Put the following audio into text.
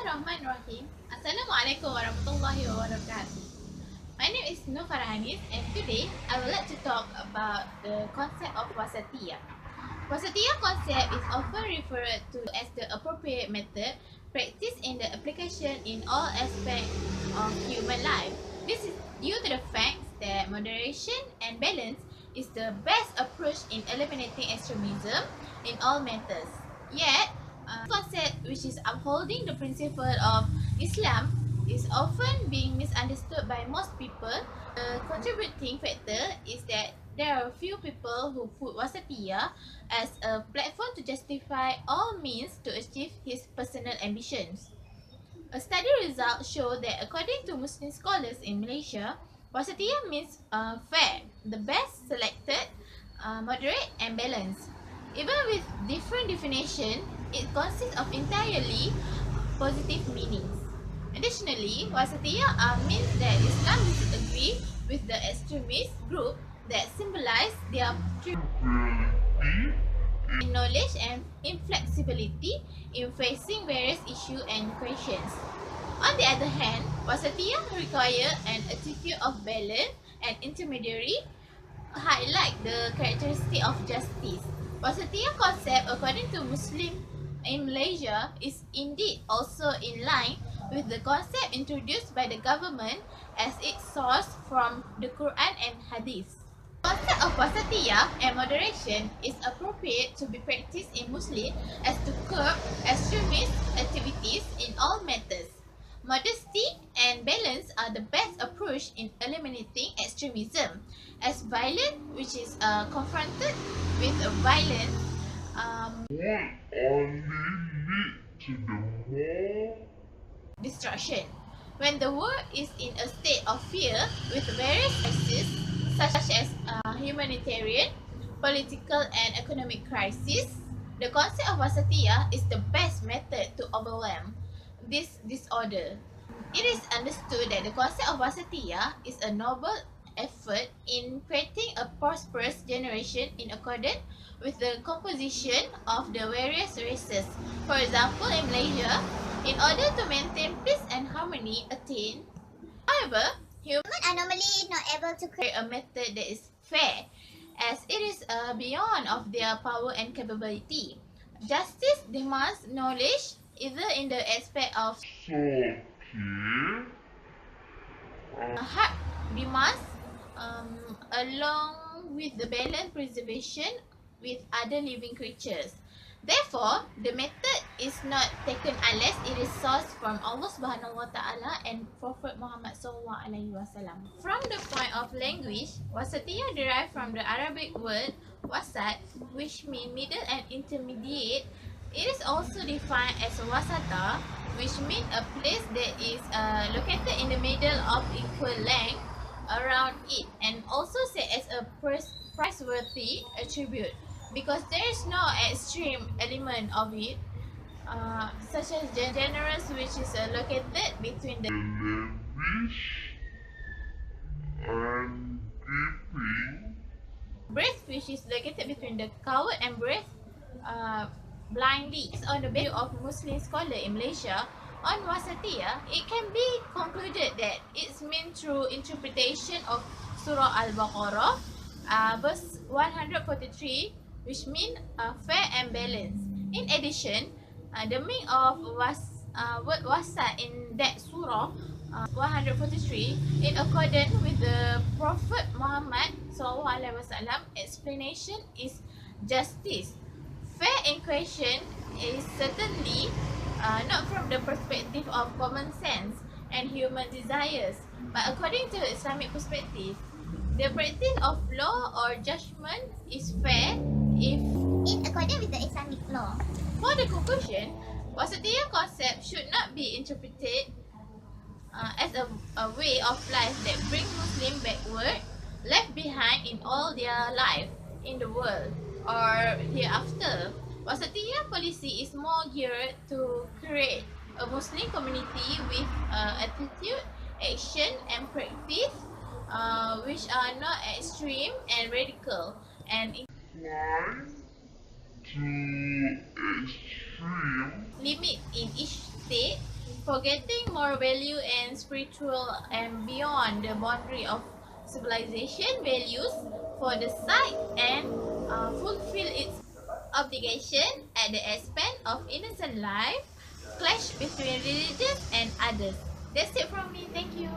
Bismillahirrahmanirrahim. Assalamualaikum warahmatullahi wabarakatuh. My name is Nur Farhanis and today I would like to talk about the concept of Wasatiyyah. Wasatiyyah concept is often referred to as the appropriate method practiced in the application in all aspects of human life. This is due to the fact that moderation and balance is the best approach in eliminating extremism in all matters. Yet, concept which is upholding the principle of Islam is often being misunderstood by most people. The contributing factor is that there are few people who put Wasatiyyah as a platform to justify all means to achieve his personal ambitions. A study result show that according to Muslim scholars in Malaysia, Wasatiyyah means fair, the best selected, moderate and balanced. Even with different definition, it consists of entirely positive meanings. Additionally, Wasatiyyah means that Islam disagree with the extremist group that symbolize their knowledge and inflexibility in facing various issues and questions. On the other hand, Wasatiyyah require an attitude of balance and intermediary highlight the characteristic of justice. Wasatiyyah concept according to Muslim in Malaysia is indeed also in line with the concept introduced by the government as its source from the Quran and Hadith. The concept of Wasatiyyah and moderation is appropriate to be practiced in Muslim as to curb extremist activities in all matters. Modesty and balance are the best approach in eliminating extremism, as violence which is confronted with a violence would only lead to the more destruction. When the world is in a state of fear with various crises such as humanitarian, political and economic crisis, the concept of Wasatiyyah is the best method to overwhelm this disorder. It is understood that the concept of Wasatiyyah is a noble effort in creating a prosperous generation in accordance with the composition of the various races. For example, in Malaysia, in order to maintain peace and harmony attained, however, humans are normally not able to create a method that is fair, as it is beyond of their power and capability. Justice demands knowledge either in the aspect of heart demands along with the balance preservation with other living creatures. Therefore, the method is not taken unless it is sourced from Allah Subhanahu Wa Taala and Prophet Muhammad Sallallahu Alaihi Wasallam. From the point of language, Wasatiyyah derived from the Arabic word wasat, which means middle and intermediate. It is also defined as wasata, which means a place that is located in the middle of equal length around it, and also said as a praiseworthy attribute because there is no extreme element of it, such as generous, which is located between the lavish and giving, breath, which is located between the coward and breath blindly. On the basis of Muslim scholar in Malaysia on Wasatiyyah, it can be concluded that it's meant through interpretation of Surah Al-Baqarah, verse 143, which means fair and balanced. In addition, the meaning of word wasat in that surah 143 in accordance with the Prophet Muhammad SAW explanation is justice. Fair in question is certainly not from the perspective of common sense and human desires, but according to Islamic perspective, the practice of law or judgment is fair if in accordance with the Islamic law. For the conclusion, Wasatiyyah concept should not be interpreted as a way of life that brings Muslims backward, left behind in all their life in the world or hereafter. Wasatiyyah policy is more geared to create a Muslim community with attitude, action and practice which are not extreme and radical and inclined to extreme limit in each state forgetting moral value and spiritual and beyond the boundary of civilization values for the site and fulfill its obligation at the expense of innocent life, clash between religions and others. That's it from me. Thank you.